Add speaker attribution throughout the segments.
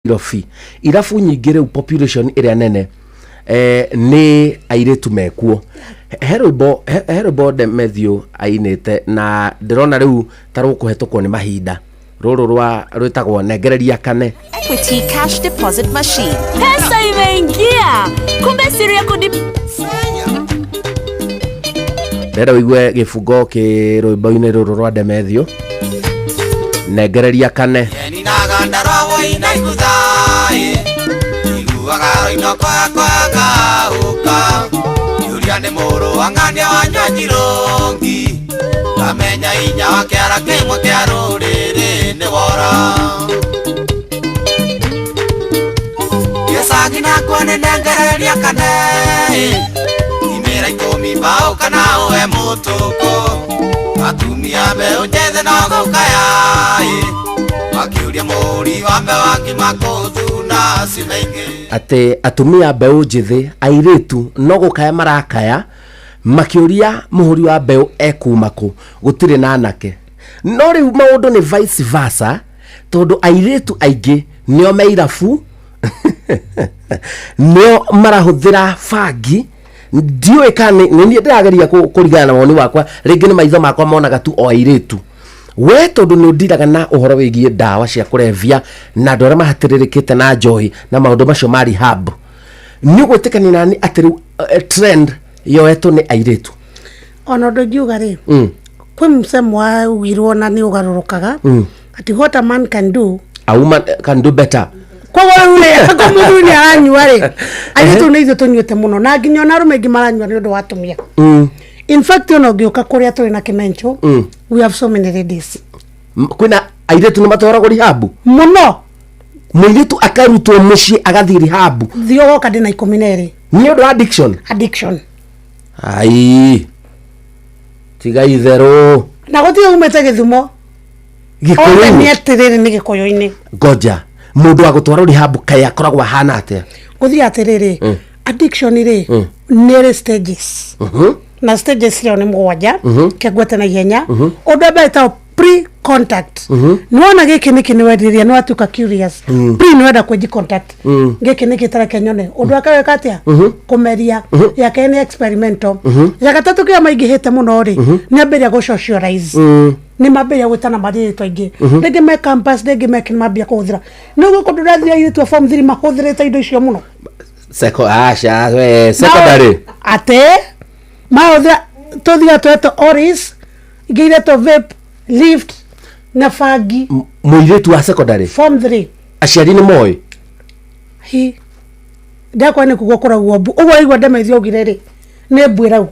Speaker 1: Lofi irafu nyingĩ rĩu population ĩrĩa nene nĩ airĩtu mekuo. Herbo de Matthew ainĩte na ndĩrona rĩu ta rũkũhetũkwo nĩ mahinda rũrũ rwĩtagwo nengereria kane.
Speaker 2: Equity cash deposit machine. Pesa imeingia. Kumbe siri yako ni
Speaker 1: Rĩrĩa wĩigue gĩbungo kĩrũimbo-inĩ rũrũ rwa de Matthew nengereria kane.
Speaker 3: Ni moro angania wanyanyirongi amenya inya wakiara kimwe kia ruriri ni wora yesagi na kone nengereria kane imera ikomi bao kana uwe mutuko atumia be unjethe na gukaya makiuria muri wambe wakimakutu na simenge
Speaker 1: ate atumia mbeũ njĩthĩ airĩtu no gũkaya marakaya makĩũria mũhũri wa mbeũ ekuma kũ gũtirĩ na anake. No rĩu maũndũ nĩ vice versa tondũ airĩtu aingĩ nĩo meirabu nĩo marahũthĩra bangi. Ndiũĩ kana nĩ ndĩrageria kũringana na woni wakwa, rĩngĩ nĩ maitho makwa monaga tu o airĩtu. We tondũ nĩ ũndiraga na ũhoro wĩgiĩ ndawa cia kũrevia na andũ arĩa mahatĩrĩrĩkĩte na njohi na maũndũ macio ma rehab, nĩ ũgwĩtĩkania nani atĩ rĩu trend yoetwo nĩ airĩtu?
Speaker 4: Ona ũndũ ngiuga rĩ, kwĩ msemo wagirwo na nĩ ũgarũrũkaga ati what a man can do
Speaker 1: a woman can do better.
Speaker 4: Koguo ule akomũndũ nĩ aranyua rĩ, airĩtu nĩ ithuĩ tũnyuĩte mũno na nginya ona arũme aingĩ maranyua nĩ ũndũ wa atumia. In fact, you know, gĩũka kũrĩa tũrĩ na Kĩmencho, we have so many ladies.
Speaker 1: Kwĩna airĩtu nĩ matwaragwo rehab
Speaker 4: mũno.
Speaker 1: Mũirĩtu akarutwo mũciĩ agathiĩ rehab.
Speaker 4: Thiĩ woka ndĩ na 12.
Speaker 1: Nĩ ũndũ wa addiction. Ai. Tiga itherũ.
Speaker 4: Na gũtirĩ umĩte Gĩthumo.
Speaker 1: Gĩkũyũ
Speaker 4: nĩ atĩrĩrĩ nĩ Gĩkũyũ-inĩ.
Speaker 1: Goja. Mũndũ wa gũtwarwo rehab kaya akoragwo ahana atĩa?
Speaker 4: Gũthiĩ atĩrĩrĩ. Addiction rĩ nĩ stages. Na stages cio nĩ mũgwanja kĩgwete na ihenya. Ũndũ mbere ta pre-contact. Nĩwona gĩkĩ nĩ kĩnĩwendiria nĩ watuĩka curious. Pre nĩwenda kwenji contact. Gĩkĩ nĩ gĩtara kĩnyone. Ũndũ akaweka atĩa? Kũmeria. Yake nĩ experimental. Ya gatatũ kĩa maingĩhĩte mũno rĩ nĩ ambĩrĩria gũ-socialize. Nĩ mambĩrĩria gwĩtana marĩtwa aingĩ. Rĩngĩ me campus, rĩngĩ me mambia kũhũthĩra. Nĩguo kũndũ ũrathiĩ airĩtu a form 3 mahũthĩrĩte indo icio mũno.
Speaker 1: Secondary.
Speaker 4: Ate mahũthĩra tũthiga twetwo oris ngĩiretwo vape lift na bangi.
Speaker 1: Mũirĩtu wa secondary
Speaker 4: form 3
Speaker 1: aciari nĩ moĩ
Speaker 4: hi ndakwa nĩ kugwo kũragwo ũguo igwa ndemaithio ugire rĩ nĩ mbwĩra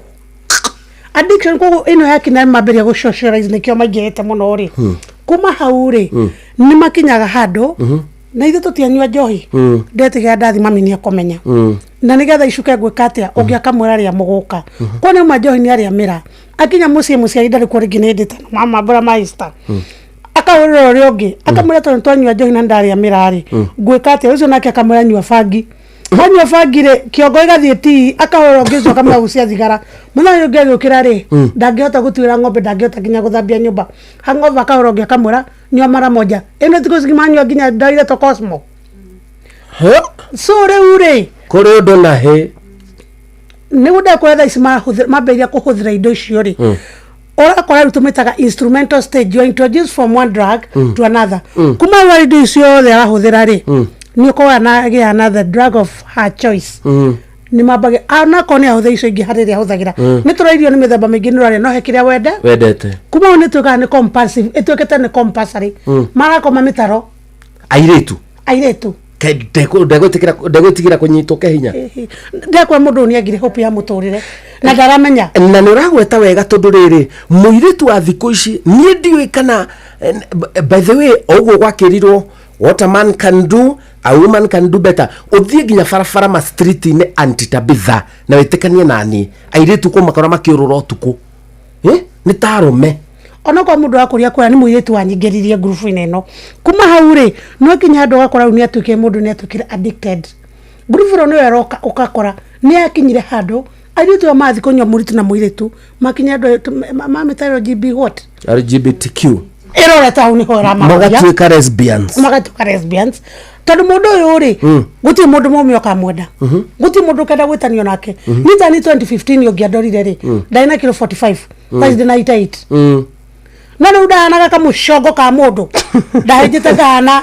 Speaker 4: addiction koguo ĩno yake na mambĩrĩria gũ-socialize nĩkĩo maingĩhĩte mũno rĩ kuma hau rĩ nĩ makinyaga handũ na ithuĩ tũtianyua njohi ndetiga ndathi mami nĩ akomenya na nĩgetha icuke gwĩka atĩa ũngĩaka mwĩra rĩa mũgũka kwona ma njohi nĩ arĩa mĩra akinya mũciari ndarĩ kũ rĩngĩ nĩ ndĩta mama bora maista akawĩrwo ũrĩa ũngĩ akamwĩra tondũ twanyua njohi na ndarĩa mĩra rĩ gwĩka atĩa ũcio nake akamwĩra nyua bangi anyua bangi rĩ kĩongo gĩgathiĩ ti akahũrwo ngĩcoka kamera gucia thigara mũthenya ũngĩ agĩũkĩra rĩ ndangĩhota gũtuĩra ng'ombe ndangĩhota nginya gũthambia nyũmba hangover akahũrwo ngĩ akamwĩra nyua mara moja ĩno tiko cigimanyua nginya ndaire to Cosmo so rĩu rĩ
Speaker 1: kũrĩ ũndũ na hĩ
Speaker 4: nĩguo ndakwenda ici mambĩrĩria kũhũthĩra indo icio rĩ ũrakora rĩu tũmĩtaga instrumental stage, you introduce from one drug to another. Kuma wa indo icio othe arahũthĩra rĩ nĩ ũkoragwo na another drug of her choice. Nĩ mambage anakorwo nĩ ahũthĩra icio ingĩ harĩ rĩa ahũthagĩra nĩ tũrairio nĩ mĩthemba mĩingĩ nĩ ũrarĩa no he kĩrĩa wendete. Kuma nĩ tuĩkaga nĩ compulsive ĩtuĩkĩte nĩ compulsory marakoma mĩtaro airĩtu ndegwĩtigĩra kũnyitwo kĩhinya. Ndekwa mũndũ nĩ agire hope ya mũtũrĩre na ndaramenya
Speaker 1: na nĩ ũragweta wega tondũ rĩrĩ mũirĩtu wa thikũ ici niĩ ndiũĩ kana by the way ũguo gwakĩrirwo what a man can do a woman can do better. Ũthiĩ nginya barabara ma street-inĩ anti-Tabitha na wĩtĩkanie nani airĩtu kũ makora makĩũrũra ũtukũ nĩ ta arũme.
Speaker 4: Ona kwa mũndũ akũria kũra nĩ mũirĩtu wanyingĩririe group-inĩ ĩno kuma hau rĩ no kinya andũ gakora nĩ atuĩkire mũndũ nĩ atuĩkire addicted. Group-ĩno nĩ weroka ũkakora nĩ akinyire handũ airĩtu amathi kũnyua mũritu na mũirĩtu makinya andũ mamĩtarwo GB what
Speaker 1: LGBTQ
Speaker 4: iroreta hau niho ramagia
Speaker 1: magatuika lesbians
Speaker 4: tondu mundu uyu ri guti mundu mume okamwenda guti mundu kenda gwitanio nake nita ni 2015 yogiandorire ri ndaina kilo 45 size 98 none udanaga kamucogo ka mundu ndahejete gana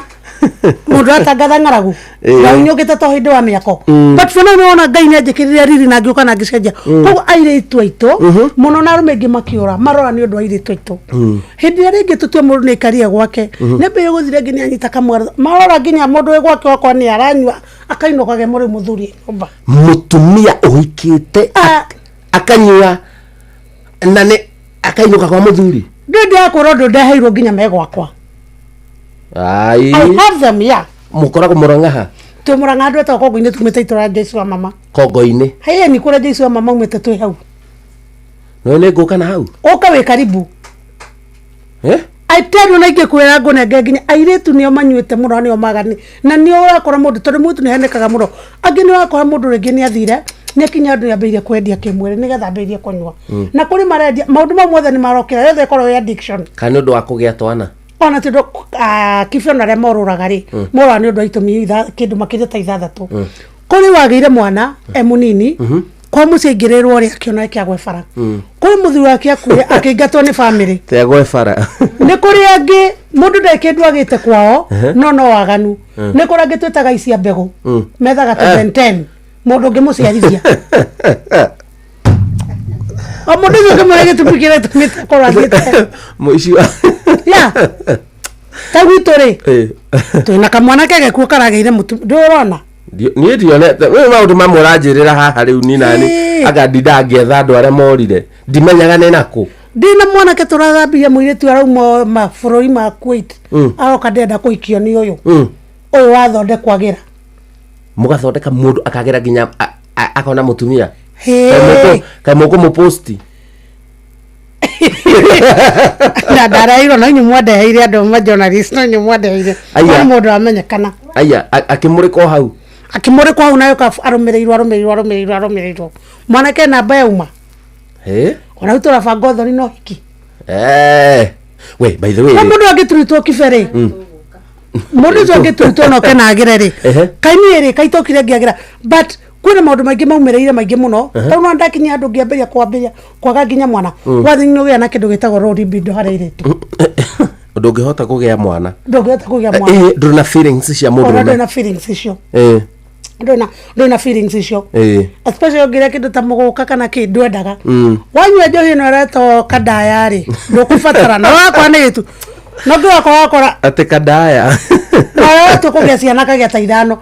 Speaker 4: mundu atangatha ng'aragu na unyogete to hindi wa miako but fona nona ngai ni anjikirire riri na ngiuka na ngicenjia koguo airitu aito muno na arume ngi makiura marora ni undu airitu aito hindi ria ringi tutue mundu ni karia gwake ne be guthire ngi ni anyita kamwara marora nginya mundu we gwake wakwa ni aranywa akainokage muri muthuri nyumba
Speaker 1: mutumia uhikite akanywa na ne akainoka kwa muthuri
Speaker 4: ndende akoro ndo ndaheirwo nginya me gwakwa
Speaker 1: ai
Speaker 4: I have them ya
Speaker 1: mukora kumuranga
Speaker 4: tu muranga andu eta kogo-ini tumite itura Jesu wa mama
Speaker 1: kogo-ini
Speaker 4: haya ni kura Jesu wa mama umete tu hau
Speaker 1: no ne goka na hau
Speaker 4: oka we karibu I tell you naike kwera ngo nenge nginya airetu nio manyuite muno nio magani na nio urakora mundu tondu mutu ni henekaga muno angi ni urakora mundu ringi ni athire ni kinya andu yambirie kwendia kimwere ni getha ambirie kunywa na kuri marendia maundu mamwe mothe ni marokira yothe korwo we addiction
Speaker 1: kana ndu akugia twana
Speaker 4: ona tindo kifona re moruraga ri mora ni undu aitumi kindu makire ta ithathatu kuri wagire mwana emunini kwa mucengirirwo ri akiona kiagwe bara kuri muthuri wake akuire akingatwo ni family
Speaker 1: tegwe bara
Speaker 4: ni kuri angi mundu ndekindu agite kwao no waganu ni kuri angi twitaga icia mbegu methaga ta 10 mundu ngi muciarithia o mundu ngi murege tupikire tumite korwa ngite
Speaker 1: muici
Speaker 4: ya tagwitore twina kamwana kege ku karageire mutu ndurona
Speaker 1: ni ndionete we maundu mamwe ranjirira haha riu ni nani agandinda ngetha andu aria morire ndimenyaga ni naku
Speaker 4: ndina mwana ke turathambia muiretu arauma mabũrũri ma Kuwait aroka ndenda kuikio ni uyu uyu wathondekwagira
Speaker 1: mugathondeka mundu akagira nginya akona mutumia kai muko muposti
Speaker 4: na darairo no nyumwa ndeheire andu ma journalist no nyumwa ndeheire aya mundu amenyekana
Speaker 1: aya akimuriko hau
Speaker 4: nayo ka arumirirwo mwana ke namba ya uma ona utora bango thoni no hiki
Speaker 1: we by the way
Speaker 4: mundu agituritwo kibere mundu agituritwo no kana agireri kaini eri kaitokire ngiagira but kwina maundu maingi maumireire maingi muno tauna ndakinya andu ngiambiria kwaga nginya mwana wathingi no gya na kindu gitagwo road bindo hareiretu
Speaker 1: ndungihota kugea mwana
Speaker 4: ndona
Speaker 1: feelings cia mundu
Speaker 4: ndona feelings icio ndona feelings icio especially ngira kindu ta muguka kana kindu endaga wanywa njohi no reto kadaya ri ndukubatara na wakwa ni tu no ngiwa wakora
Speaker 1: ate kadaya
Speaker 4: na tukugia ciana kagia ta ithano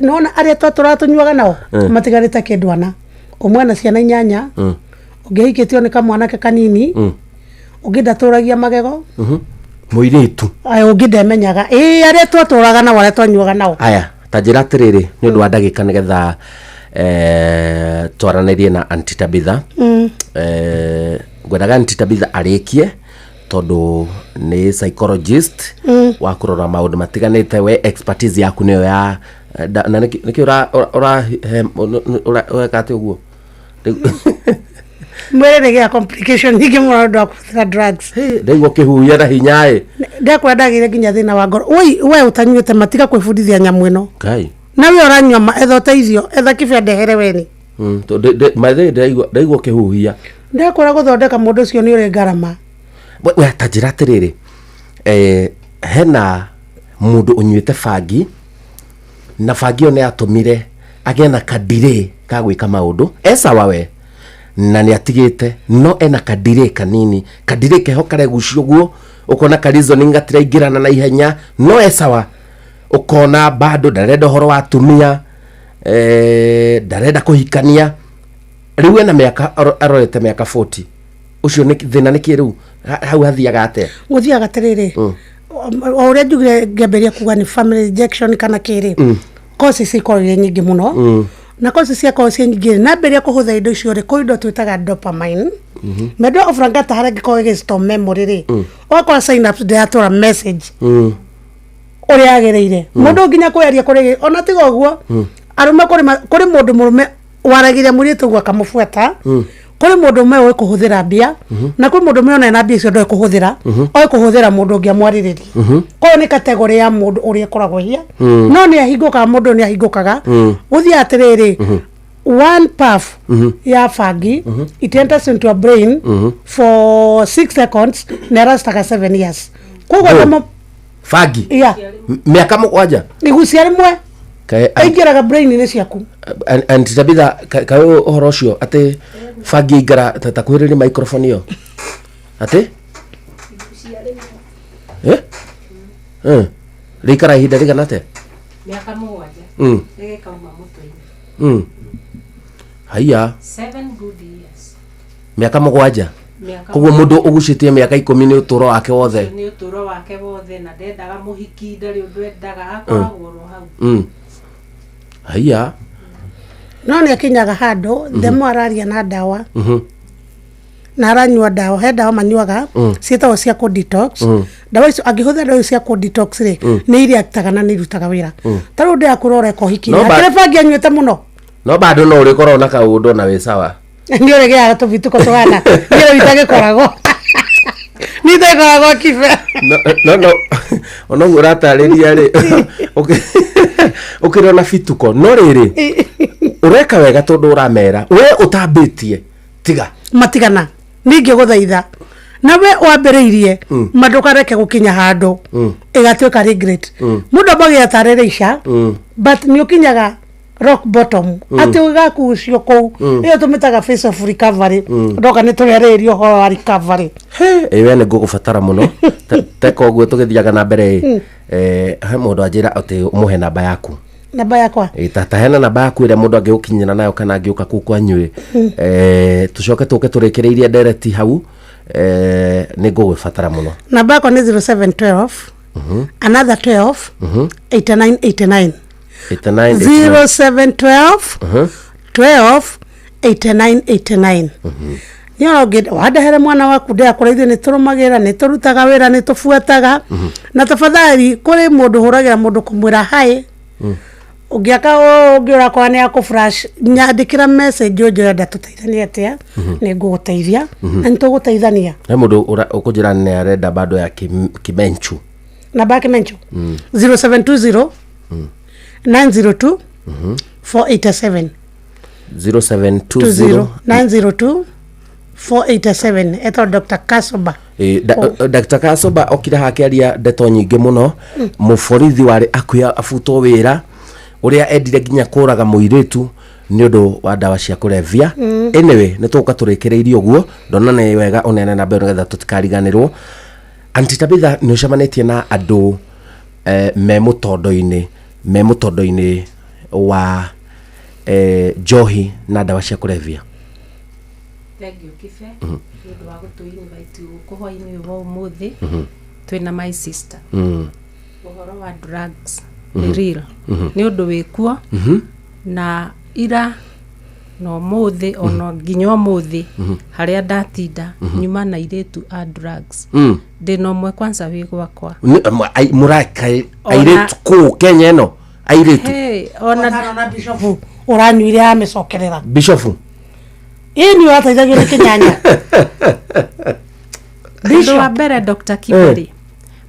Speaker 4: nona aria turatunyuaga nao matigarite kindu ana umwe na ciana 8 ungihikitio ni kamwana ke kanini ungindaturagia magego
Speaker 1: muiritu
Speaker 4: ai ungindemenyaga aria twaturaga nao aria twanyuaga nao
Speaker 1: aya tajira tiriri ni undu wa ndagika nigetha twaranirie na Aunty Tabitha ngwendaga Aunty Tabitha arikie tondu ni psychologist wa kurora maundu matiganite we expertise yaku niyo ya na niki ura kati uguo
Speaker 4: mwere gya complication nigi mwana wa drugs
Speaker 1: ndego kihuya na hinyae
Speaker 4: ndakwa ndagire nginya thina wa ngoro we utanyuite matiga kwifundithia nyamu ino
Speaker 1: kai
Speaker 4: na we oranywa etho teithio etha kibya ndehere weni
Speaker 1: to mathe ndego kihuya
Speaker 4: ndakora guthondeka mundu cio ni uri garama
Speaker 1: we tajira tiriri hena mundu unyuite fangi na fangi one atumire agena kadire ka gwika maundu esawa we na ni atigite no ena kadire kanini kadire keho karegucio guo ukona karizo ningatira ingirana na ihenya no esawa ukona bado ndarenda horo wa atumia ndarenda kuhikania riu ena miaka arorete miaka 40 ucio ni thina ni kiru hau hathiaga ate
Speaker 4: guthiaga tiriri ore njugire ngiamberia kuga ni family rejection kana kiri causes iko nyingi muno na causes cia causes nyingi na mberia kuhutha indo icio ri koindo twitaga dopamine medo ofrangata haragi ko store memory ri okwa synapse ndatora message uri agereire mundu nginya kweria kuri ona tiga uguo arume kuri mundu murume waragire muritu gwa kamufuata kuri mundu umwe kuhuthira mbia na kuri mundu umwe ona na mbia cio ndo kuhuthira kuhuthira mundu ungi amwaririria ko ni kategori ya mundu uria koragwo hia no ni ahinguka mundu ni ahingukaga uthi atiriri one puff ya fagi it enters into your brain for 6 seconds na rastaka 7 years kogo na
Speaker 1: fagi
Speaker 4: miaka
Speaker 1: mugwanja
Speaker 4: igucia rimwe aingiraga brain ni ciaku
Speaker 1: and Tabitha ka uhoro ucio ati fagi ingara ta kwiriri microphone yo ati rikara hinda rigana te
Speaker 5: miaka mugwanja igikauma mutwe
Speaker 1: haya
Speaker 5: 7 good years
Speaker 1: miaka mugwanja koguo mundu ugucitie miaka 10 ni uturo wake wothe
Speaker 5: na ndendaga muhiki ndari undu endaga akoragwo ro hau
Speaker 1: haya
Speaker 4: no ni akinyaga hando themo araria na dawa na aranyua dawa he dawa manyuaga cietagwo cia ku detox dawa icio angihutha dawa cia ku detox ri ni iria akitagana ni rutaga wira taru ndi akurora ko hiki na kire bangi anyuete muno
Speaker 1: no bado no uri korona na kaundo na we sawa
Speaker 4: ni uri gya to vituko twana ni bitage korago ni tekorago kife
Speaker 1: no ono nguratareria ri ukirona fituko no riri ureka wega tondu uramera we utambitie tiga
Speaker 4: matigana ningi guthaitha na we wambiriirie madukareke gukinya hando igatuika regret mundu bagi atarereisha but ni ukinyaga rock bottom ati ugaku ucio kou iyo tumitaga face of recovery ndoka ni tugererio ho recovery
Speaker 1: ewe ne gugubatara muno teko gwe tugithiaga na mbere he mundu ajira ati umuhe namba yaku
Speaker 4: namba yakwa
Speaker 1: tata hena namba yaku ire mundu angiukinyira nayo kana angiuka kuku anywe tucoke tuke turekereirie direct hau ni gugubatara muno
Speaker 4: namba yakwa ni 0712 another 12 8989 0712 12 8989 Nyoge wadahere mwana waku ndia kuraithio ni turumagira ni turutaga wira ni tufuataga na tafadhali kuri mundu huragira mundu kumwira hai ugiaka ugira kwa ni ako flash nyandikira message jojo nda tutaithania atia ni nguguteithia na nituguteithania
Speaker 1: na mundu ukujira ni arenda bado ya kimenchu
Speaker 4: na baki menchu 0720 902 487
Speaker 1: 0720
Speaker 4: 902 487 eto Dr. Kasoba
Speaker 1: Dr. Kasoba okira hakiaria ndeto nyingi muno muforithi wari akuya afuto wira uria endire ginya kuraga muiritu ni undu wa dawa cia kulevya anyway nituka turekereirie uguo ndona ni wega unene na mbere getha tutikariganirwo Tabitha ni ucamanetie na andu me mutondo-ini wa johi na dawa cia kulevya
Speaker 5: thank you kife ndu wa gutuini baitu kuhoini wo muthi twina my sister uhoro wa drugs ni real ni undu wikuo na ira no muthi ono ginyo muthi haria ndatinda nyuma na iretu a drugs ndino mwe kwanza wigwakwa
Speaker 1: muraka airetu ku Kenya no airetu
Speaker 4: ona bishofu uranyuire amecokerera
Speaker 1: bishofu
Speaker 4: ni wataithagia kinyanya
Speaker 5: bishofu wa mbere Dr. Kibari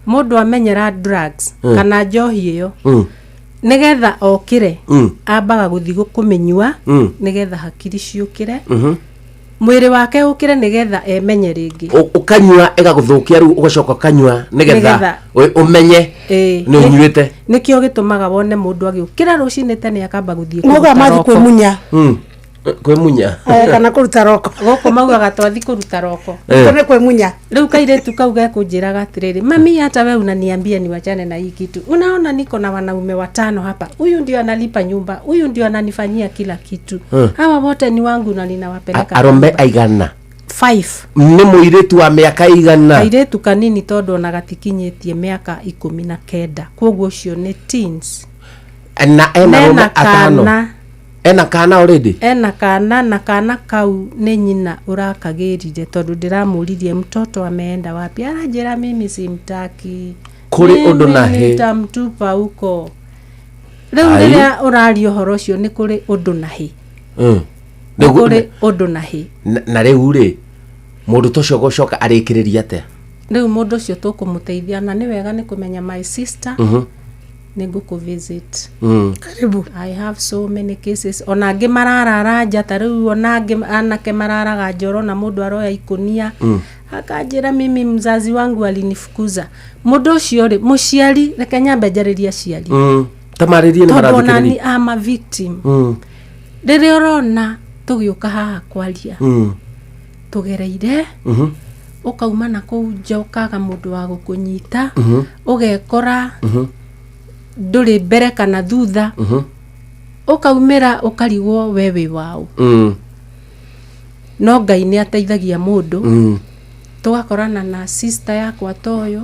Speaker 5: mundu amenyera drugs kana njohi iyo nigetha okire ambaga guthi gukumenyua nigetha hakiri ciukire mwiri wake ukire nigetha emenye ringi
Speaker 1: ukanyua egaguthukia riu ugacoka kanyua nigetha umenye ni unyuite
Speaker 5: nikio gitumaga wone mundu agiukira rucine tene akamba guthie
Speaker 4: muga mathi kwimunya
Speaker 1: kwimunya
Speaker 4: kana kuruta roko
Speaker 5: goko maugaga twathi kuruta roko
Speaker 4: tone kwimunya
Speaker 5: riu kairetu kauga kunjiraga atiriri mami hata wewe unaniambia niwachane na hii kitu unaona niko na wanaume 5 hapa huyu ndio analipa nyumba huyu ndio ananifanyia kila kitu hawa wote ni wangu na ninawapeleka
Speaker 1: arombe aigana
Speaker 5: 5
Speaker 1: ni muiretu wa miaka igana
Speaker 5: kairetu kanini tondu ona gatikinyitie miaka 19 koguo cio ni teens
Speaker 1: na ena atano ena kana already
Speaker 5: ena kana na kana kau ni nyina urakagirire tondu ndiramuririe mtoto ameenda wapi anajira mimi simtaki
Speaker 1: kuri undu nahe
Speaker 5: nitamtupa huko riu riria urario horo cio ni kuri undu nahe Nĩkũrĩ ũndũ na hĩ.
Speaker 1: Na rĩu rĩ mũndũ tocio gocoka arĩkĩrĩria atia?
Speaker 5: Rĩu mũndũ ũcio tũkũmũteithia na nĩ wega nĩ kũmenya my sister nĩngũkũ visit.
Speaker 4: Karibu.
Speaker 5: I have so many cases. Ona angĩ mararara nja ta rĩu ona angĩ anake mararaga njoro na mũndũ aroya ikonia. Akanjĩra mimi mzazi wangu alinifukuza. Mũndũ ũcio rĩ mũciari reke nyambe njarĩrie aciari.
Speaker 1: Tamarĩrie nĩ marathikĩrĩria.
Speaker 5: Tondũ nani ama victim. Rĩrĩa ũrona tũgĩũka haha kwaria. Tũgereire. Ukauma na kũu nja ũkaga mũndũ wa gũkũnyita. Ũgekora ndũrĩ mbere kana thutha. Ukaumĩra ũkarigwo we wĩ wao. No Ngai nĩ ateithagia mũndũ. Tugakorana na sister yakwa toyo.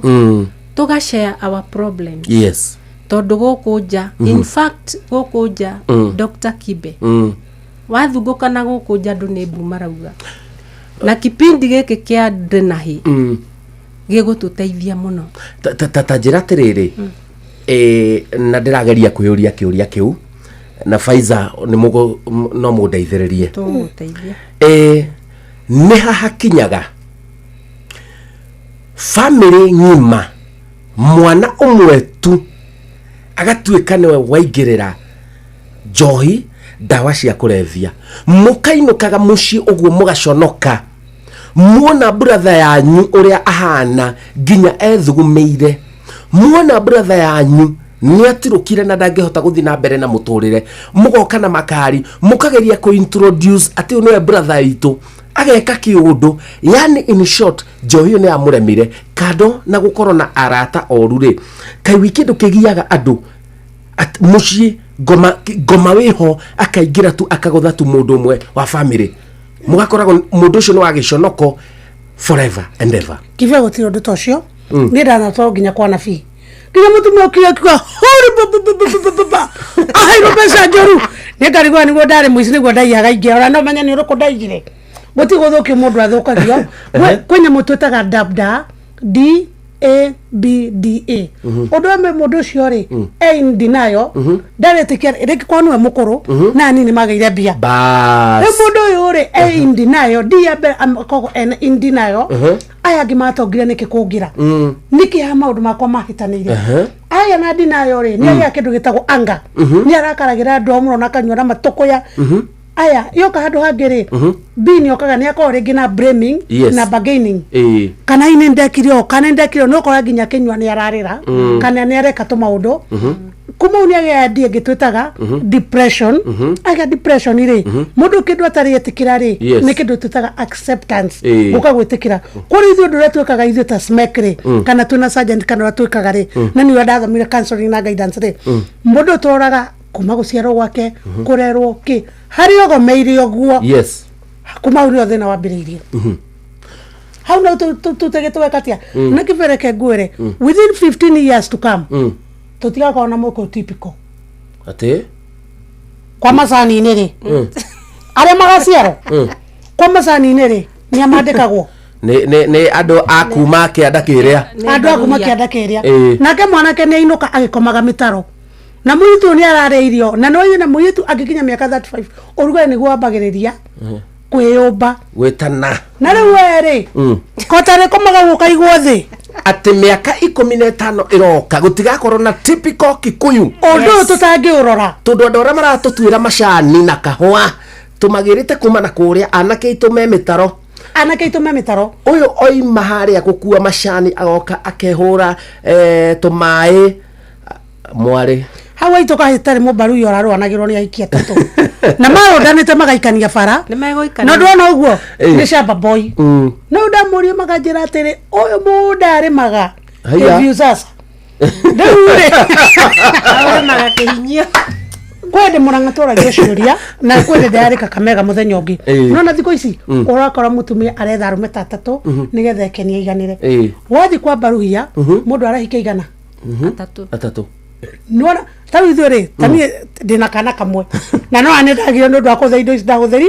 Speaker 5: Tugashare our problems.
Speaker 1: Yes.
Speaker 5: Tondũ gũkũ nja, in fact gũkũ nja Dr. Kibe. Wathungũka na gũkũ nja ndũ nĩ mbuma rauga. Na kipindi gĩkĩ kĩa Ndĩnahi gĩgũtũteithia mũno.
Speaker 1: Ta njĩra atĩrĩrĩ, na ndĩrageria kwĩyũria kĩũria kĩu na Faiza no mũndeithĩrĩrie.
Speaker 5: Tũgũteithia.
Speaker 1: Nĩ hakinyaga family ng'ima mwana ũmwe tu agatuĩka nĩwe waingĩrĩra njohi, ndawa cia kũrevia, mũkainũkaga mũciĩ ũguo mũgaconoka, muona brother yanyu ũrĩa ahana nginya ethugumĩire, muona brother yanyu nĩ atirũkire na ndangĩhota gũthiĩ na mbere na mũtũrĩre, mũgoka na makari mũkageria kũ-introduce atĩ nĩwe brother witũ ageka kĩũndũ. Yani in short njohi nĩ amũremire kando na gũkorwo na arata oru rĩ, kai wikĩndũ kĩgiaga andũ mũciĩ ngoma wĩho akaingĩra tu akagotha tu mũndũ ũmwe wa family, mũgakoragwo mũndũ ũcio nĩ wagĩconoko forever and ever.
Speaker 4: Kibe gũtirĩ ũndũ tocio nĩ ndanatwarwo nginya kwa nabii, nginya mũtumia ũkire akiuga aheirwo mbeca njoru, nĩ ngarigwo nĩguo ndarĩ mũici nĩguo ndaiyaga ingĩ, ona no menya nĩ ũrĩkũ ndaigire. Gũtigũthũkia mũndũ athũkagio. Kwĩna mũtu ĩtaga DABDA, DABDA. Ũndũ ũmwe mũndũ ũcio rĩ in denial, ndaretĩkia rĩngĩ kwa nĩwe mũkũrũ na nini mageire mbia.
Speaker 1: Bas.
Speaker 4: Mũndũ ũyũ rĩ in denial, in denial. Aya angĩ matongire nĩkĩ kũngira. Nĩkĩ ha maũndũ makwa mahitanĩire. Aya na denial rĩ nĩ agĩa kĩndũ gĩtagwo anga. Nĩ arakaragĩra andũ mũno na kanyua na matũkũya. Aya yoka handũ hangĩ rĩ bini okaga nĩ akorwo rĩngĩ na blaming na bargaining. Kana ine ndekire kana ndekire no kora nginya kinyua nĩ ararĩra kana nĩ areka tũmaũndũ. Kuma unia ya die gitwetaga depression. Aga depression rĩ mũndũ kĩndũ atarĩ etikira rĩ nĩ kĩndũ twetaga acceptance. Ũka gwĩtĩkĩra kũrĩ ithuĩ ndũrĩa twĩkaga ithuĩ ta SMEC rĩ kana twĩna sergeant kana twĩkaga rĩ na nĩ ndathomire counseling na guidance rĩ mũndũ tũraga kuma gũciarwo gwake kũrerwo kĩ harĩ ogomeire ũguo.
Speaker 1: Yes.
Speaker 4: Kuma uri othe na wambĩrĩirie. Hau no tũtegĩtweka tia na kĩbereke ngwĩre within 15 years to come tũtigakorwo na mũko typical
Speaker 1: atĩ
Speaker 4: kwa macani-inĩ rĩ arĩa magaciarwo kwa macani-inĩ rĩ nĩ amandĩkagwo
Speaker 1: nĩ andũ a kuma kĩanda kĩrĩa,
Speaker 4: andũ a kuma kĩanda kĩrĩa. Nake mwanake nĩ ainũka agĩkomaga mĩtaro na mũirĩtu nĩ ararĩa irio na no na mũirĩtu angĩkinya mĩaka 35 ũrugarĩ nĩguo wambagĩrĩria kwĩyũmba gwĩtana na rĩu rĩ kotare komaga gũka igwo thĩ
Speaker 1: atĩ mĩaka 15 ĩroka gũtigakorwo na typical Kikuyu
Speaker 4: ũndũ ũyũ tũtangĩũrora
Speaker 1: tondũ andũ arĩa maratũtuĩra macani na kahũa tũmagĩrĩte kuma na kũrĩa anake aitũ me mĩtaro ũyũ oima harĩa gũkua macani agoka akehũra tũmaĩ mwarĩ
Speaker 4: hawa itoka hitarĩ mũmbaru yo ararwanagĩrwo nĩ aikia tatũ na maũndanĩte magaikania bara na ndona ũguo nĩ shamba boy no ndamũria makanjĩra atĩrĩ ũyũ mũndũ arĩmaga review sasa ndĩure arĩmaga kĩhinyio kwende mũranga tũragia ciũria na kwende ndarĩka kamega mũthenya ũngĩ no na thikũ ici ũrakora mũtumia aretha arũme tatatũ nĩgetha ekenie iganĩre wathi kwa baruhia mũndũ arahika igana atatũ nona tawi ithuĩ tani ndĩna kana kamwe na no anendagio nĩ ũndũ wa kũhũthĩra indo ici ndahũthĩri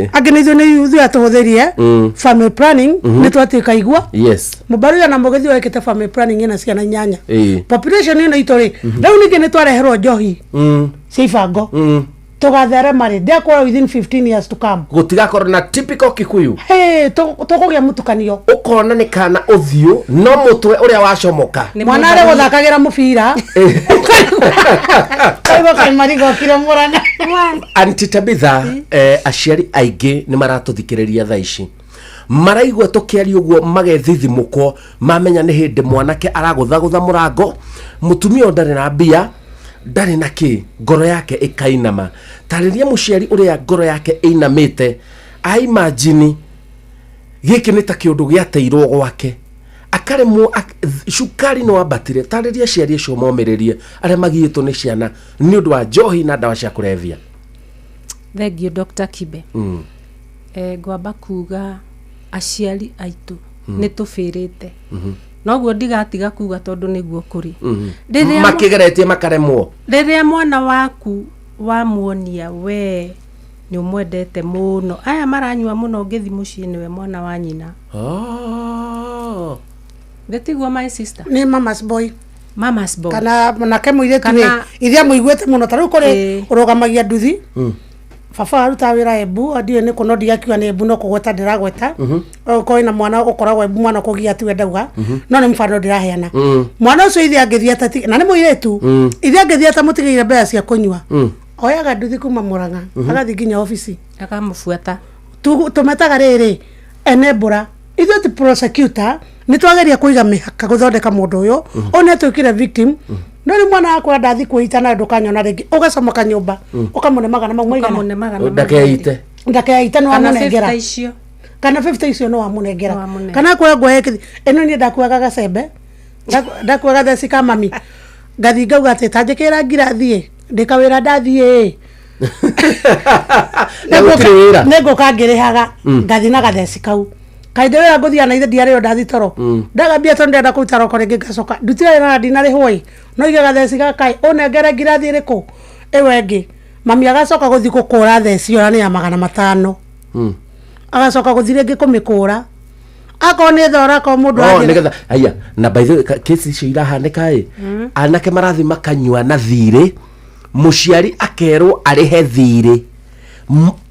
Speaker 4: angĩ nĩ ithuĩ atũhũthĩrie family planning nĩ twatuĩka igua mũbaruya na mũgĩthiĩ wekĩte family planning ĩna ciana 8 population ĩno itũ rĩ rĩu ningĩ nĩ twareherwo njohi cia ibango tugathere mari ndekora within 15 years to come
Speaker 1: gutigakorwo na typical Kikuyu
Speaker 4: tukugia mutukanio
Speaker 1: ukona ni kana uthio no mutwe uria wacomoka
Speaker 4: mwana ari guthakagira mubira aigo kaimari gokire Murang'a
Speaker 1: Aunty Tabitha aciari aingi ni maratuthikiriria thaa ici maraigua tukiari uguo magethithimuko mamenya ni hindi mwanake araguthagutha murango mutumia ndari na mbia ndari na ki ngoro yake ikainama tariria muciari uria ngoro yake einamite imagine giki ni ta kiundu giateirwo gwake akaremwo cukari no abatire tariria ciari cio momiririe aria magiyitwo ni ciana ni undu wa njohi na dawa cia kulevya.
Speaker 5: Thank you Dr. Kibe. Ngwamba kuga aciari aitu ni tufirite noguo ndigatiga kuga tondu niguo kuri
Speaker 1: makigeretie makaremwo
Speaker 5: riria mwana waku wamuonia we ni umwendete muno aya maranyua muno ngithi mucii niwe mwana wa nyina Betigwa my sister
Speaker 4: ni mama's boy
Speaker 5: kana
Speaker 4: munake muiretu ni ithia muiguete muno taru kuri urugamagia nduthi baba aruta wira Embu adie ni kuno ndigakiwa ni Embu no kugweta ndiragweta ko ina mwana ukoragwo Embu mwana kugia ati wendauga no ni mfano ndiraheana mwana ucio ithia ngithia tati na ni muiretu ithia ngithia ta mutigire mbea cia kunywa oyaga nduthi kuma Murang'a agathi nginya ofisi
Speaker 5: akamufuata
Speaker 4: tumetaga riri enebura ithu ti prosecutor ni twageria kuiga mihaka guthondeka mundu uyu one twikire victim no ni mwana akwa ndathi kuitana ndukanyona ringi ugacomoka nyumba ukamunemaga na maumaiga ndakeite no amunengera kana 50 icio no amunengera kana kwa ngwa eno ni ndakuaga gacembe ndakuaga theci ka mami ngathi ngauga ati tanjikira ngirathie ndikawira ndathie nego kangirihaga ngathi na gatheci kau kaide wira nguthia na ithe ndiareo ndathi toro ndagambia to ndenda kuruta roko ringi ngacoka ndutire na ndinari hoi no iga theci gakai onengere ngirathi riku ewengi mami agacoka guthi gukura theci yo ni ya 500 agacoka guthi ringi kumikura akone thora ko mundu
Speaker 1: aje nigetha aya na by the case icio irahanika anake marathi makanyua na thire muciari akerwo arihe thire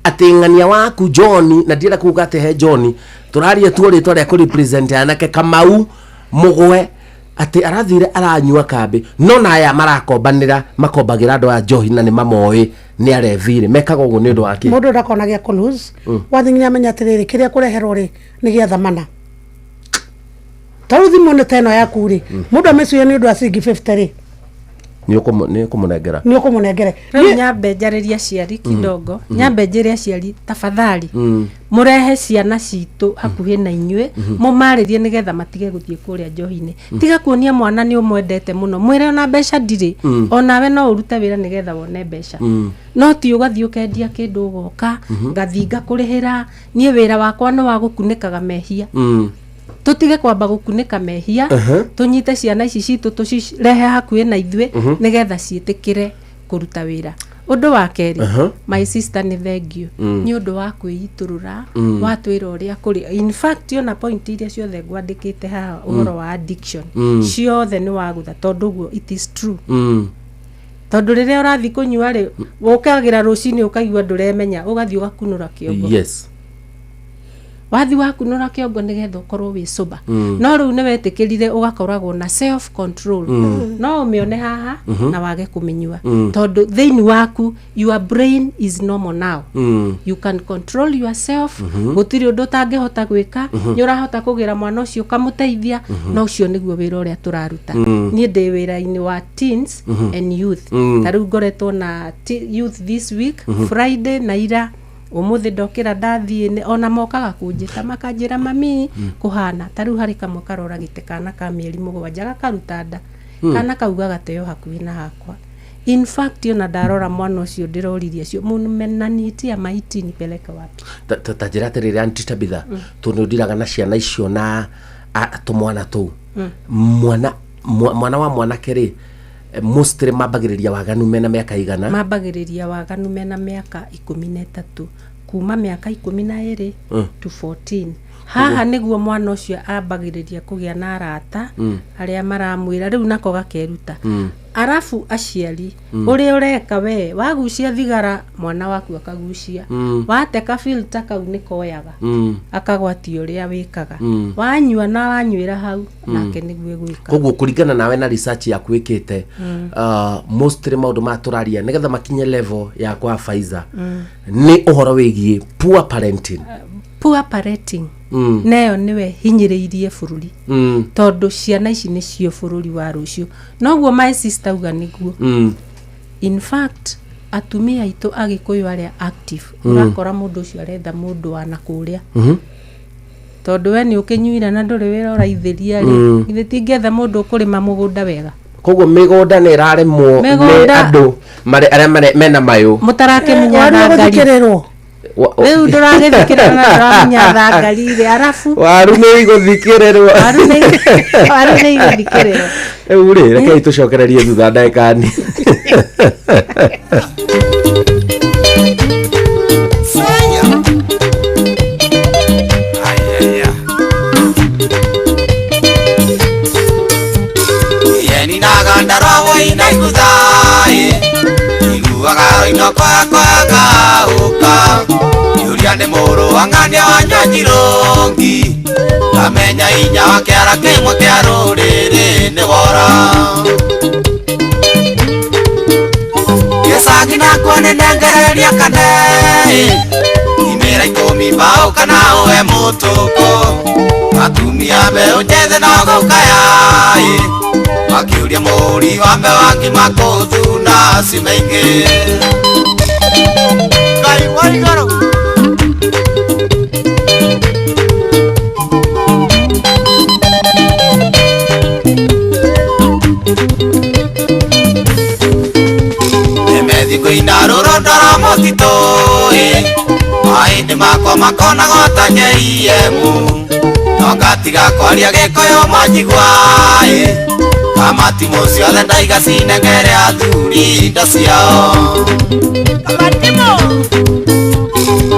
Speaker 1: atengania waku John na ndira kuga ate he John turaria tu ritwa ria ku represent anake Kamau Mugwe ati arathire aranyua kambi no na aya marakombanira makombagira ndo a njohi na ni mamoi ni arevire mekaga ugu ni ndo wake
Speaker 4: mundu ndakonagia ku lose wathinginya amenya atiriri kiria kureherwo ri ni gia thamana taruthi mone teno yaku ri mundu amecuya ni ndo a singi 50 ri
Speaker 1: ni kumunengera
Speaker 5: nyambe njariria ciari kidogo nyambe njiria ciari tafadhali murehe ciana citu hakuhi na inyue mumaririe nigetha matige guthie kuria njohi-ini tiga kuonia mwana ni umwendete muno mwire ona mbeca ndiri onawe no urute wira nigetha wone mbeca no ti ugathie ukendia kindu ugoka ngathinga kurihira nie wira wakwa no wa gukunikaga mehia tutige kwamba gukunika mehia tunyite ciana ici citu tucirehe hakuhi na ithue nigetha cietikire kuruta wira undu wa keri my sister ni thank you ni undu wa kwiiturura watwira uria kuri in fact yona point iria ciothe ngwandikite ha uhoro wa addiction ciothe ni wagutha tondu guo it is true tondu riria urathi kunyua ri ukagira rucini ukaigua nduremenya ugathi ugakunura kiongo
Speaker 1: yes
Speaker 5: wathi wakunura kiongo nigetha ukorwo wi soba no riu ni wetikirire ugakoragwo na self control no umione haha na wage kuminyua tondu theini waku your brain is normal now you can control yourself gutiri undu tangihota gwika ni urahota kugira mwana ucio kamuteithia no ucio niguo wira uria turaruta ni ndi wira-ini wa teens and youth taru ngoretwo na youth this week Friday na ira umuthi ndokira ndathie ona mokaga kunjita makanjira mami kuhana taru hari kamwe karora gite kana ka mieri 7 gakaruta nda kana kauga gateo hakuhi na hakwa in fact yona ndarora mwana ucio ndiroririe cio mumenanitie maiti ni peleka wapi
Speaker 1: tajira tiriri Aunty Tabitha tunudiraga na ciana icio na tumwana tu mwana wa mwanake ri mostly mabagiriria waganu mena miaka igana
Speaker 5: mabagiriria waganu mena miaka 13 kuma miaka 12 to 14 haha niguo mwana ucio ambagiriria kugia na arata aria maramwira riu nako gakeruta arafu aciari uri ureka we wagucia thigara mwana waku akagucia wateka filter kau nikoyaga akagwatia uria wikaga wanyua na wanywira hau nake niguo gwika
Speaker 1: koguo kuringana nawe na research ya kwikite mostly maundu maturaria nigetha makinye level ya kwa Pfizer ni uhoro wigie poor parenting
Speaker 5: neyo niwe hinyiriirie bururi tondu ciana ici nicio bururi wa rucio noguo my sister uga niguo in fact atumia itu agikuyu aria active urakora mundu ucio aretha mundu wa nakuria tondu we ni ukinyuira na nduri wira uraithiria ri ithe tingetha mundu ukurima mugunda wega
Speaker 1: koguo migunda ni iraremwo ni andu aria mena mayu
Speaker 5: mutarakimenya thangari Riu nduragithikira na nduraminya thangari arafu
Speaker 1: waru ni iguthikirirwo
Speaker 5: waru ni iguthikirirwo
Speaker 1: uri reke tucokererie thutha ndagikani
Speaker 3: yeni nagandarawo inaiguthai iguaga inokwakwaga uka yuria ni muru wangania wanyanjirongi amenya inya wa kiara kimwe kia ruriri ni wora gisagi nakwo ni nengereria kane imera 10 mbao kana uwe mutuko atumia mbeu njethe no gukaya makiuria muri wa mbeu wangima kuthuna si maingi Ngai wa iguru Kuina rurondora motitoi maindi makwa makona gotanye iemu nongatiga kwaria gikoyo manjiguai kamati muciothe ndaiga cinengere athuri indo ciao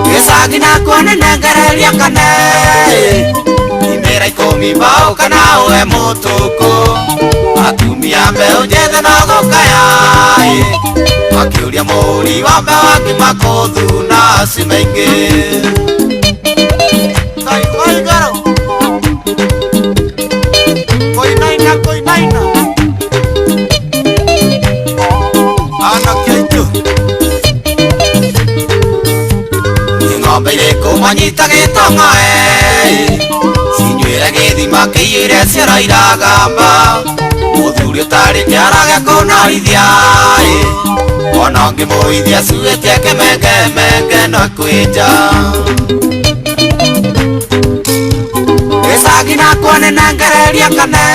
Speaker 3: gisagi nakwo ninengereria kane imera 10 mbao kana uwe mutuku atumia mbeu njethe no gukaya makiuria muri wa mbeu wangima kuthuna si maingi Ngai wa iguru koinaina ana kaitu ng'ombe iriku manyita gitonga cinywire githima kiiyire ciara iragamba muthuri utari kiara gia kunarithia ona ngimuithia cuitie kimengemenge no kwinja gisagi nakwo ninengereria kane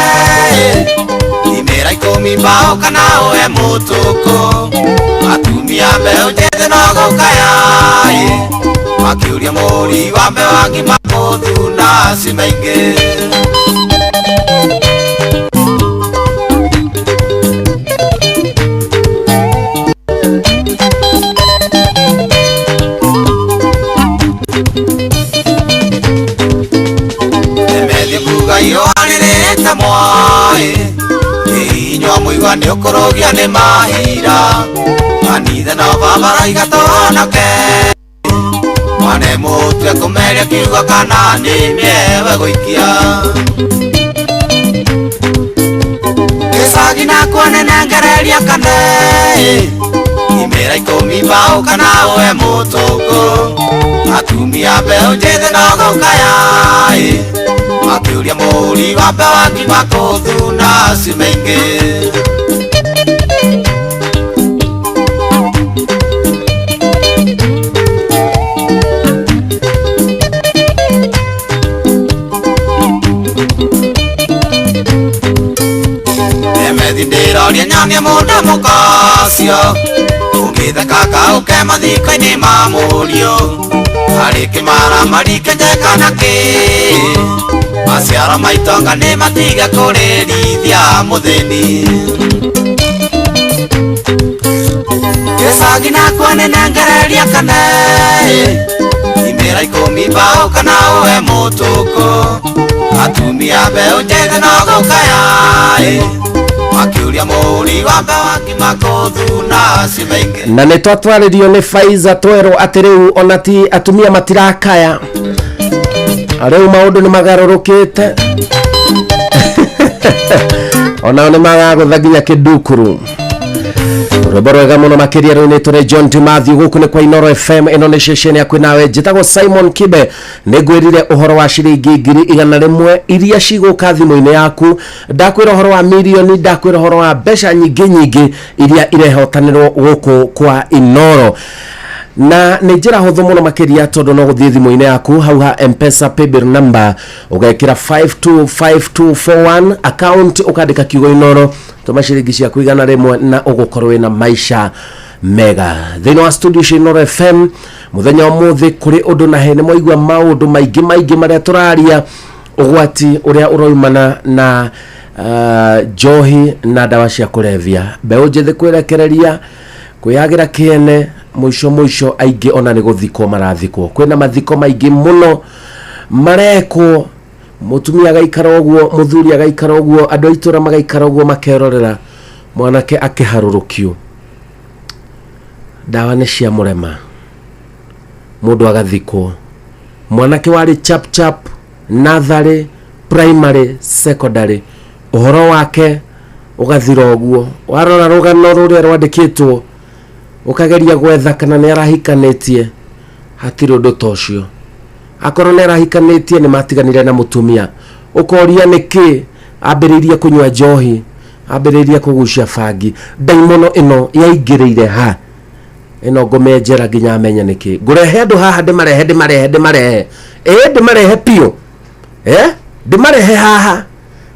Speaker 3: imera 10 mbao kana uwe mutuku atumia mbeu njethe no gukaya makiuria muri wa mbeu wangima kuthuna si maingi yohanirite mwai inywa muigua ni ukurugia ni mahira kanitha no babaraiga tuhonoke mwane mutwe kumeria kiugo kana ni miewe guikia gisagi nakwo ninengereria kane imera 10 mbao kana uwe mutuku atumia mbeu njethe no gukaya makiuria muri wa mbeu wangima kuthuna si maingi emethindiroria nyamia mundu mukacio ungithekaka uke mathiko-ini ma murio hari kimaramari kenjekana ki maciaro maitonga ni matiga kuririthia muthini gisagi nakwo ninengereria kane imera ikumi bao kana uwe mutuko atumia mbeu njethe no gukaya makiuria muri wambe wakimakuthuna cimaingi
Speaker 1: na nä twatwarä nä Faiza twerwo atä rä u ona ti atumia matirakaya rä u maå ndå nä magarå rå kä te onao nä magagå tha nginya kä ndukuru rwimbo rwega må no makä ria rä u nä tå rä John T. Matthew gå kå nä kwa Inoro FM ä no nä ceceni yakwä nawe njätagwo Simon Kibe nä ngwä rire å horo wa ciringi 100,000 iria cigå ka thimå-inä yaku ndakwä ra å horo wa milioni ndakwä ra å horo wa mbeca nyingä nyingä iria irehotanä rwo gå kå kwa Inoro na nä njä ra hå thå må no makä ria tondå no gå thiä thimå-inä yaku hau ha M-Pesa paybill number å gekä ra 525241 account å kandä ka kiugo Inoro tuma ciringi cia kuigana rimwe na ugukorwo wina maisha mega thini wa studio cia Inoro FM muthenya umuthi kuri undu na hene moigwa maundu maingi maria turaria ugwati uria uroimana na johi na dawa cia kulevya mbeu njithi kwirekereria kuyagira kiene mwisho aingi ona ni guthikwo marathikwo kwina mathiko maingi muno mareko mutumia agaikara uguo muthuri agaikara uguo andu aitura magaikara uguo makerorera mwanake akiharurukio dawa ni cia murema mundu agathikwo mwanake wari chap nursery primary secondary uhoro wake ugathira uguo warora rugano ruria rwandikitwo ukageria gwetha kana ni arahikanetie hatiri undu tocio akorwo nä arahikanä tie nä matiganire na mutumia ukoria nä kä ambä rä kunywa njohi ambä rä kå gucia bangi ndaimono ä no yaingä rä ire ha ä no ngå menjera nginya amenya nä kä ngå rehe andå haha ndä marehe piå ndä marehe haha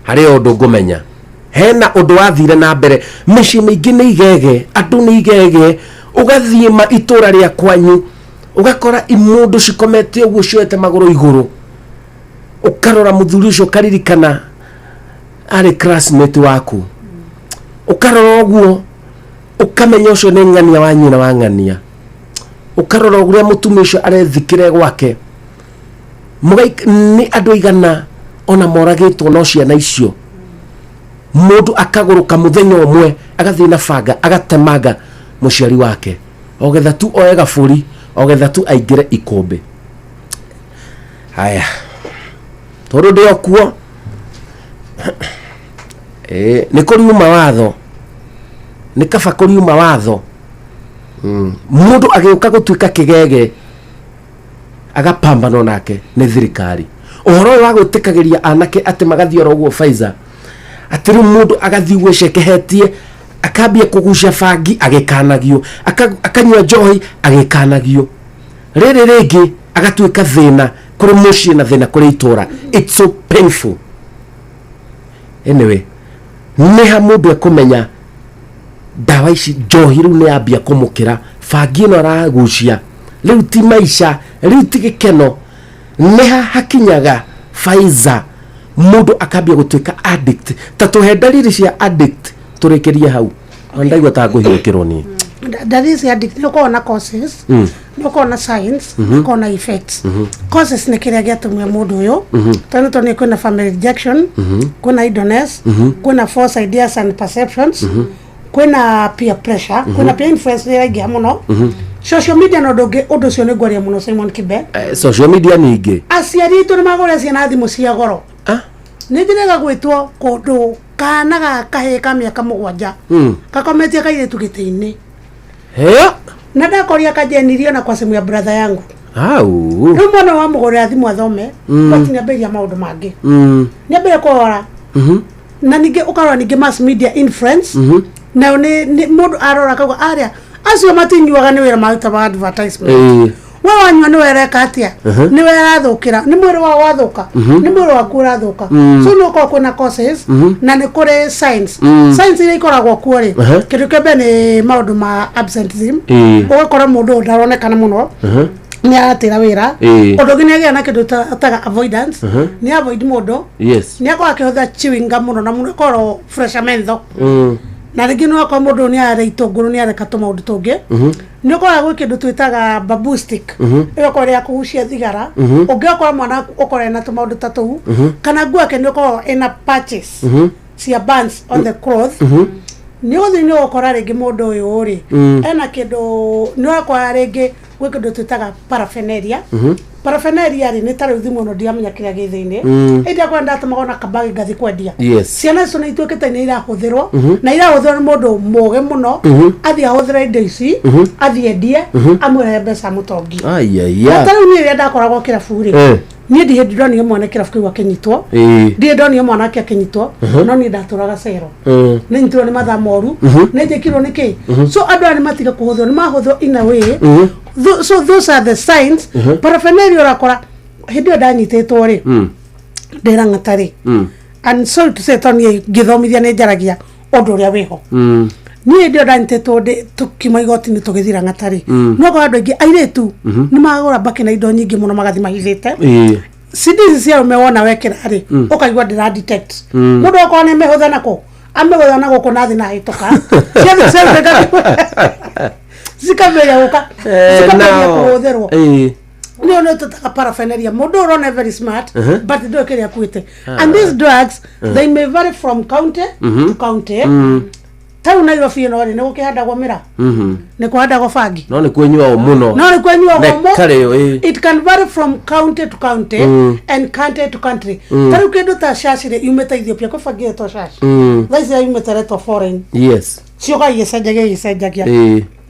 Speaker 1: harä o ndå ngå menya hena å ndå wathire na mbere mä ciä mä ingä nä igege andå nä igege å gathiä ma itå ra rä a kwanyu ugakora imundu cikomete uguo cioete maguru iguru ukarora muthuri ucio karirikana ari classmate waku ukarora uguo ukamenya ucio ni ng'ania wa nyina wa ng'ania ukarora uguo mutumia ucio arethikire gwake ni andu igana ona moragitwo no ciana icio mundu akaguruka muthenya umwe agathii na banga agatemanga muciari wake ogetha tu oega buri ogetha tu aingire ikombe haya toro ndio kuo ni kuriuma watho ni kaba kuriuma watho mundu agiuka gutuika kigege agapambana nake ni thirikari uhoro wa gutikagiria anake ati magathio roguo Faiza ati ru mundu agathi gwecekehetie akambia kugucia bangi agikanagio akanywa njohi agikanagio riri ringi agatuika thina kuri mucii na thina kuri itura it's so painful anyway ni ha mundu ekumenya dawa ici njohi riu ni ambia kumukira bangi no aragucia riu ti maisha riu ti gikeno ni ha hakinyaga Faiza mundu akambia gutuika addict tatuhe dalili cia addict turekerie hau ndaigua ta nguhiukirwo ni
Speaker 4: dalili cia addict no na causes no na signs no na effects causes ni kiria giatumia mundu uyu tani kuna family rejection kuna idleness kuna false ideas and perceptions kuna peer pressure kuna peer influence ya ingi muno social media no doge undu cio ni gwaria muno Simon Kibe
Speaker 1: social media ni ingi
Speaker 4: aciari tu ni magore ciana thimu cia goro ni ndirega gwitwo kundu kana kahe ka miaka 7 kakometie kaire tugite-ini na ndakoria kajenirio na kwa simu ya brother yangu ni mwana wa mugore thimu athome batinya maundu mangi ni mbere kuora na ninge ukarora ninge mass media influence na ni mundu arora kago aria acio matinyuaga ni wira maruta ba advertisement we wanywa ni wereka atia ni werathukira ni mwiri wa wathuka ni mwiri wa kurathuka so no ko kuna causes na ni kure signs signs ile ikoragwo kuori kindu kebe ni maundu ma absenteeism ugakora mundu ndaronekana muno ni aratira wira undu ngi agia na kindu taga avoidance ni avoid mundu ni akora kihotha chewing gum muno na muno koro fresh mentho na rĩngĩ no kwa mũndũ nĩ arĩ itũngũrũ nĩ areka tũmaũndũ tũngĩ nĩ ũkoraga gwĩ kĩndũ twĩtaga bamboo stick ĩyo korwo ya kũgucia thigara ũngĩokora mwana ũkorwo na tũmaũndũ ta tũu kana nguo yake nĩ ũkorwo ĩna patches cia burns on the cloth nĩ ũgũthiĩ nĩ ũgũkora rĩngĩ mũndũ ũyũ rĩ ena kĩndũ nĩ ũrakora rĩngĩ gwĩ kĩndũ twĩtaga paraphernalia paraphernalia rĩ nĩ ta rĩu thimũ no ndiamenya kĩrĩa gĩ thĩinĩ ĩndĩ akora ndatũmaga na kabagi ngathi kwendia ciana icio nĩ ituĩkĩte nĩ irahũthĩrwo na irahũthĩrwo nĩ mũndũ mũũgĩ mũno athiĩ ahũthĩre indo ici athiĩ endie amũrehe mbeca mũtongi ta rĩu niĩ rĩrĩa ndakoragwo kĩrabu rĩ niĩ ndiĩ ndonire mwana kĩrabu kĩu akĩnyitwo ndiĩ ndonire mwanake akĩnyitwo no niĩ ndatũraga cero nĩ nyitirwo nĩ mathaa moru nĩ njĩkirwo nĩ kĩ so andũ aya nĩ matiga kũhũthwo nĩ mahũthwo in a way so those are the signs paraphernalia ũrakora hĩndĩ ĩyo ndanyitĩtwo rĩ ndĩrang'ata rĩ and sorry to say toniĩ ngĩthomithia nĩ njaragia ũndũ ũrĩa wĩho niĩ hĩndĩ ĩyo ndanyitĩtwo tũkiuma igoti-inĩ tũgĩthira ng'ata rĩ no kwa andũ aingĩ airĩtu nĩ magũra mbaki na indo nyingĩ mũno magathi mahithĩte cidici cia ũme wona wekĩra rĩ ũkaigua ndĩra detect mũndũ okorwo nĩ mĩhũtha nako amĩgũtha na gũkũ nathi na hĩtũka ciothe ciothe zikamenya gũka zikamenya kũhũthĩrwo nĩ nĩ tũtaga paraphernalia mũndũ ũrona very smart but ndũĩ kĩrĩa akuĩte and these drugs they may vary from county to county tau Nairobi no nĩ gũkĩhandagwo mĩra nĩ kũhandagwo bangi
Speaker 1: no nĩ kwenyuagwo mũno
Speaker 4: no nĩ kwenyuagwo mũno it can vary from county to county and country to country tarĩu kĩndũ ta shashi rĩ yumĩte Ethiopia kũbangire to shashi thaicira yumĩte retwo foreign cioka igĩcenjagia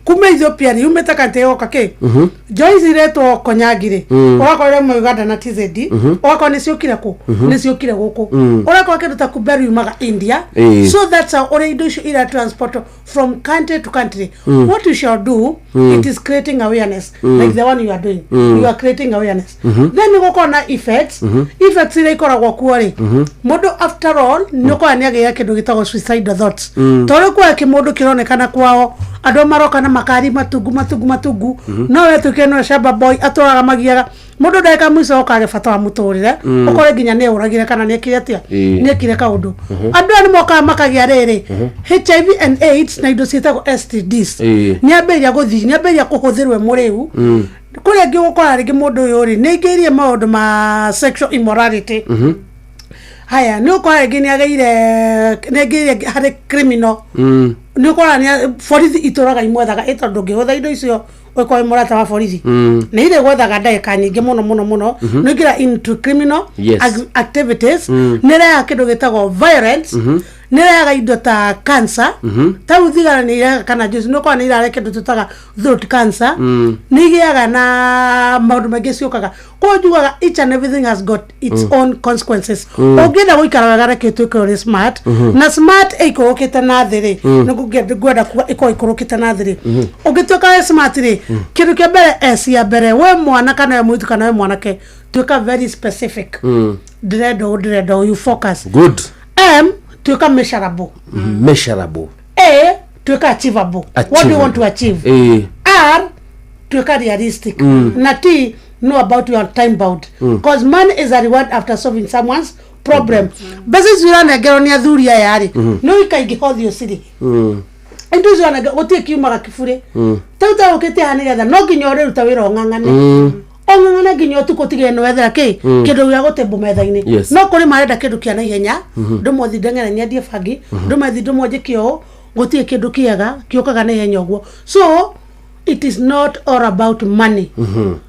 Speaker 4: kuma Ethiopia rĩ yumĩte kante yoka kĩ Joyce retwo Konyagire ũrakorwo mwe Uganda na TZD ũrakorwo nĩ ciokire kũ nĩ ciokire gũkũ ũrakorwo kĩndũ ta Kuberu yumaga India so that's how ũrĩa indo icio ira transport from country to country what you shall do it is creating awareness like the one you are doing you are creating awareness then gũkorwo na effects iria ikoragwo kuo rĩ mũndũ after all nĩ ũkorwo nĩ agĩa kĩndũ gĩtagwo suicidal thoughts tondũ kwa kĩmũndũ kĩronekana kwao andũ maroka na makari matungu no wetuke no shamba boy atũraga magiaga mũndũ ndeka mũico okage bata wa mũtũrĩre ũkore nginya nĩ ũragire kana nĩ ekire atia nĩ ekire kaũndũ andũ nĩ mokaga makagia rĩrĩ HIV and AIDS na indo ciĩtagwo STDs nĩ ambĩrĩria gũthiĩ nĩ ambĩrĩria kũhũthĩrwo mũrĩu kũrĩa angĩ gũkora rĩngĩ mũndũ ũyũ rĩ nĩ ingĩirie maũndũ ma sexual immorality haya nĩ ũkora rĩngĩ nĩ agĩire harĩ criminal nĩ ũkora nĩ borithi itũraga imwethaga ĩtondũ ngĩhũtha indo icio ũkora mũrata wa borithi nĩ ire gwethaga ndagĩka nyingĩ mũno nĩ ngira into criminal activities nĩ reha kĩndũ gĩtagwo violence nĩ rehaga indo ta cancer ta thigara nĩ irehaga kana juice nĩ ũkora nĩ irare kĩndũ tũtaga throat cancer nĩ igĩaga na maũndũ maingĩ ciũkaga kwa njugaga each and everything has got its own consequences ũngĩenda gũikara wega reke tuĩke ũrĩ smart na smart ĩikũrũkĩte na thĩ rĩ nĩ ngwenda kuga ĩikũrũkĩte na thĩ rĩ ũngĩtuĩka wĩ smart rĩ kĩndũ kĩa mbere cia mbere we mwana kana we mũirĩtu kana we mwanake tuĩka very specific ndĩrenda you focus
Speaker 1: good
Speaker 4: tuĩka measurable tuĩka achievable what do you want to achieve R tuĩka realistic na T know about your time bound because money is a reward after solving someone's problem basi ziranengerwo nĩ athuri aya rĩ no ikaingĩhothio cirĩ indo icio gũtirĩ kiumaga kĩbure tau tarũkĩte ha nĩgetha no nginya ũrĩruta wĩra ong'ang'ane nginya ũtukũ tigĩrĩ nĩ wethera kĩndũ gĩa gũtembwo metha-inĩ no kũrĩ marenda kĩndũ kĩa naihenya ndũmwethi ndeng'ere nyendie bangi ndũmethi ndũmwenjekie ũũ gũtirĩ kĩndũ kĩega kĩũkaga naihenya ũguo so it is not all about money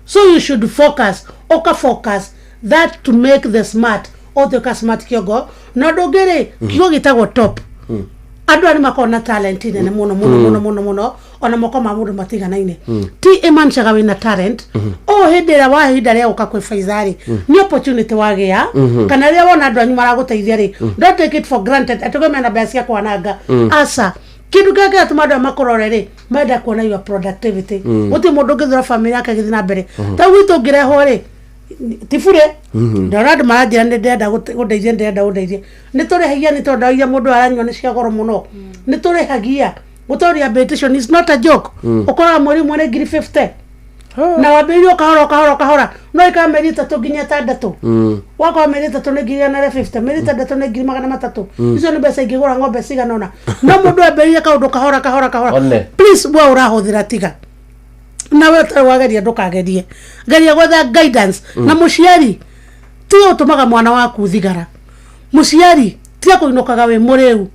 Speaker 4: so you should focus that to make the smart ũtuĩka smart kĩongo na ndũngĩrĩ kiugo gĩtagwo top andũ arĩa makona talent nene mũno ona moko ma mũndũ matiganaine ti ĩmancaga wĩna talent hĩndĩ ĩrĩa wahinda rĩa gũka kwĩ Faisal nĩ opportunity wagĩa kana rĩrĩa wona andũ anyu maragũteithia rĩ don't take it for granted atũge mena mbeca cia kwananga asa kĩndũ kĩrĩa kĩratũma andũ makorore rĩ menda kuona your productivity gũtirĩ mũndũ ũngĩthura family yake gĩthiĩ na mbere ta gwitũ ngĩrehwo rĩ tifure ndona andũ maranjĩra nĩ ndĩrenda gũndeithia nĩ tũrĩhagia nĩ tondũ iria mũndũ aranyua nĩ cia goro mũno nĩ tũrĩhagia gũtwarithia rehabilitation is not a joke ũkoraga mweri ũmwe nĩ 50 na wambirio kahora no ikamerita tu nginya tandatu wako merita tu ni nginya na 50 merita tatu ni nginya 300 icio ni mbeca ingigura ng'ombe cigana ona no mundu ambirie kaundu kahora please bwa urahuthira tiga na wewe wageria ndukagerie geria gwetha guidance na muciari ti utumaga mwana waku thigara muciari ti akuinukaga we muriu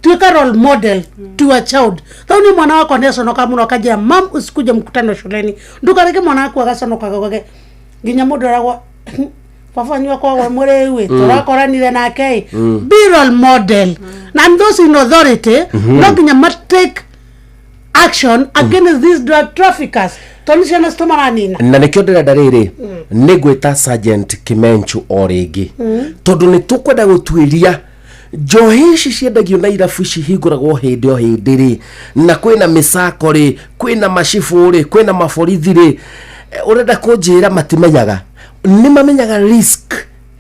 Speaker 4: tuika role model to a child thauni mwana wako nesonoka muno akajia mam usikuje mkutano shuleni ndukareke mwana wako agasonoka gage nginya mundu aragwa bafanywa kwa muriu turakoranire nake be role model and those in authority no nginya take action against these drug traffickers tonishana stomaranina
Speaker 1: na nikio ndirenda riri nigwita Sergeant Kimenchu oringi tondu ni tukwenda gutwiria njohi ici ciendagio na irabu ici hinguragwo hindi o hindi ri na kwina misako ri kwina mashifu ri kwina maborithi ri urenda kunjira matimenyaga ni mamenyaga risk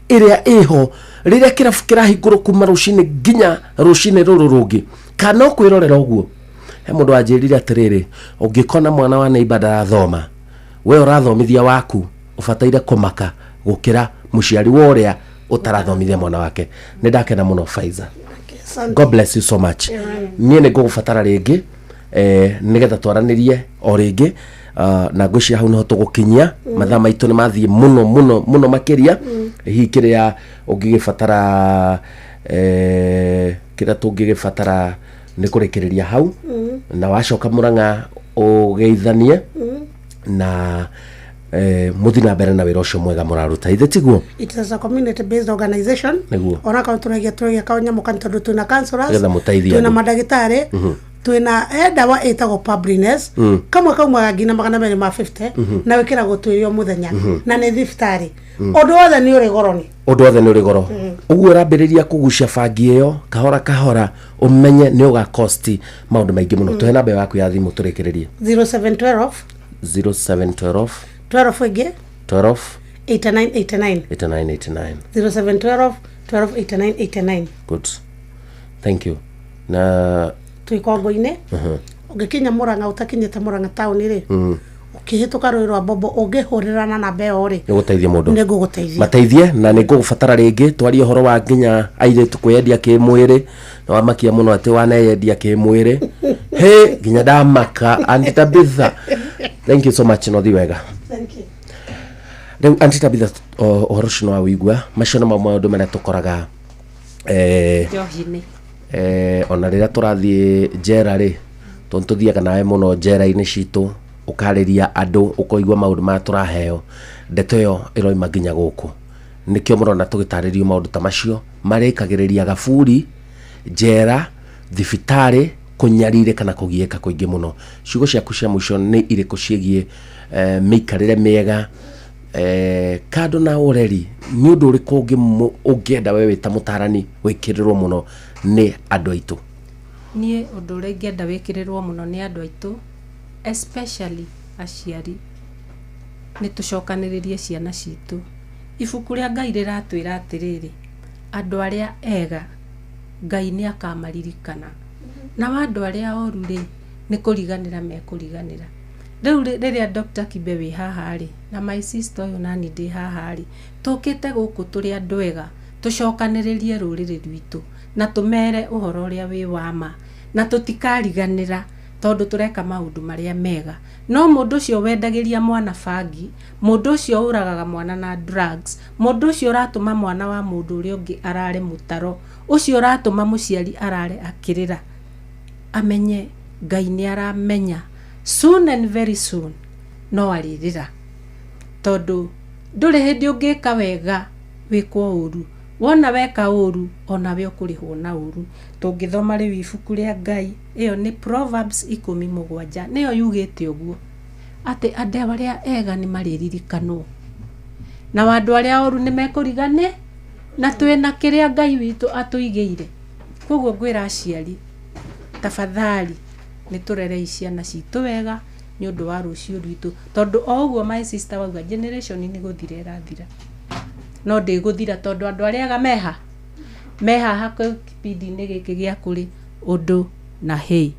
Speaker 1: iria iho riria kirabu kirahingurwo kuma rucini nginya rucini ruru rungi kana kwirorera uguo he mundu anjirire atiriri ungikona mwana wa neighbor ndarathoma we urathomithia waku ubataire kumaka gukira muciari wa uria utarathomithia mwana wake ni ndakena muno Faiza. God bless you so much. Nie ne gugubatara ringi nigetha twaranirie o ringi na ngwiciria hau no tugukinyia mathaa maitu ni mathie muno makiria hihi kiria ungigibatara kira tungigibatara ni kurekereria hau na wacoka Murang'a ugeithanie na muthina mbere na wira ucio mwega muraruta ithe tiguo.
Speaker 4: It is a community based organization ona ka turagia kaunya mukanto tuna counselors tuna madagitari tuna dawa etago publicness kama kauma gina magana 250 na wekera gutwirio muthenya na ni thiftari odo othe ni uri goro uguo rambiriria kugucia bangi iyo kahora umenye ni uga cost maundu maingi muno tuhe namba yaku ya thimu turekererie 0712 12 again
Speaker 1: 12
Speaker 4: 8989 0712 8989.
Speaker 1: Good, thank you. Na
Speaker 4: tuikongo-ine ugikinya Murang'a utakinyete Murang'a town ri ukihituka roi rwa Bobo ungihurirana na mbeo ri
Speaker 1: niguteithia mundu
Speaker 4: niguguteithia
Speaker 1: mateithie na nigugubatara ringi twari horo wa nginya airitu kweyendia kimwiri na wamakia muno ati waneyendia kimwiri he nginya ndamaka Auntie Tabitha. Thank you so much no thiwega.
Speaker 4: Thank you.
Speaker 1: Rĩu Auntie Tabitha ũhoro ũcio no wĩigua macio nĩ maũndũ marĩa tũkoraga
Speaker 5: njohi-inĩ
Speaker 1: ona rĩrĩa tũrathiĩ njera rĩ tũthiaga nawe mũno njera-inĩ citũ ũkarĩria andũ ũkoigua maũndũ marĩa tũraheo ndeto ĩyo ĩroima nginya gũkũ nĩkĩo mũrona tũgĩtarĩrio maũndũ ta macio marĩkagĩrĩria gaburi njera thibitarĩ kunyarire kana kugieka kuingi muno ciugo ciaku cia mwisho ni iriku ciegie mikarire miega kado na ureri ni undu uriku ungienda wewe ta mutarani wikirirwo muno ni andu aitu
Speaker 5: nie undu uri ngienda wikirirwo muno ni andu aitu especially aciari ni tucokaniririe ciana citu ibuku ria Ngai riratwira atiriri andu aria ega Ngai ni akamaririkana na wandu aria oru ri ni kuriganira mekuriganira riu riria Dr. Kibe wi haha ri na my sister uyu nani ndi haha ri tukite guku turi andu ega tucokaniririe ruriri rwitu na tumere uhoro uria wi wama na tutikariganira tondu tureka maundu maria mega no mundu ucio wendagiria mwana bangi mundu ucio uragaga mwana na drugs mundu ucio uratuma mwana wa mundu uria ungi arare mutaro ucio uratuma muciari arare akirira amenye Ngai ni aramenya soon and very soon no aririra tondu nduri hindi ungika wega wikwo uru wona weka uru ona we ukurihwo na uru tungithoma ri ibuku ria Ngai iyo ni Proverbs 17 niyo yugite uguo ati andu aria ega ni mariririkanwo na wandu aria oru ni mekurigane na twina kiria Ngai witu atuigeire koguo ngwira aciari tafadhali ni turere ciana citu wega ni undu wa rucio rwitu tondu o uguo my sister wauga generation ni guthira irathira no ndi guthira tondu andu aria ega meha hako kipindi ni giki gia kuri undu na hei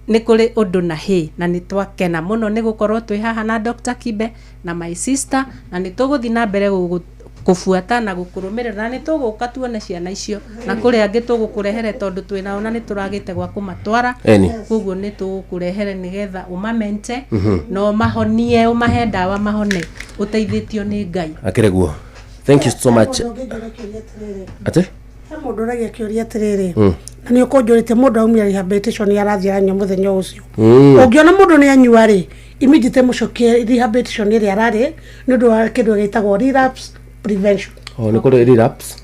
Speaker 5: nä kå rä å ndå na hä na nä twakena må no nä gå korwo twä haha na Dr. Kibe na my sister na nä tå gå thiä na mbere kubuata na gukurumirira na ni tuguka tuone ciana icio na kuri angi tugukurehere tondu twina ona ni turagite gwa kumatwara koguo ni tugukurehere nigetha umamente no mahonie umahe ndawa mahone uteithitio ni Ngai
Speaker 1: akire guo. Thank you so much. Ate
Speaker 4: mundu ragia kiuria atiriri na ni ukonjurite mundu aumia rehabilitation yarathia anyo muthenya ucio ungiona mundu ni anyua ri immediate mucokie rehabilitation iri arari ni undu wa kindu gitagwo relapse prevention.
Speaker 1: Oh, ni kuri relapse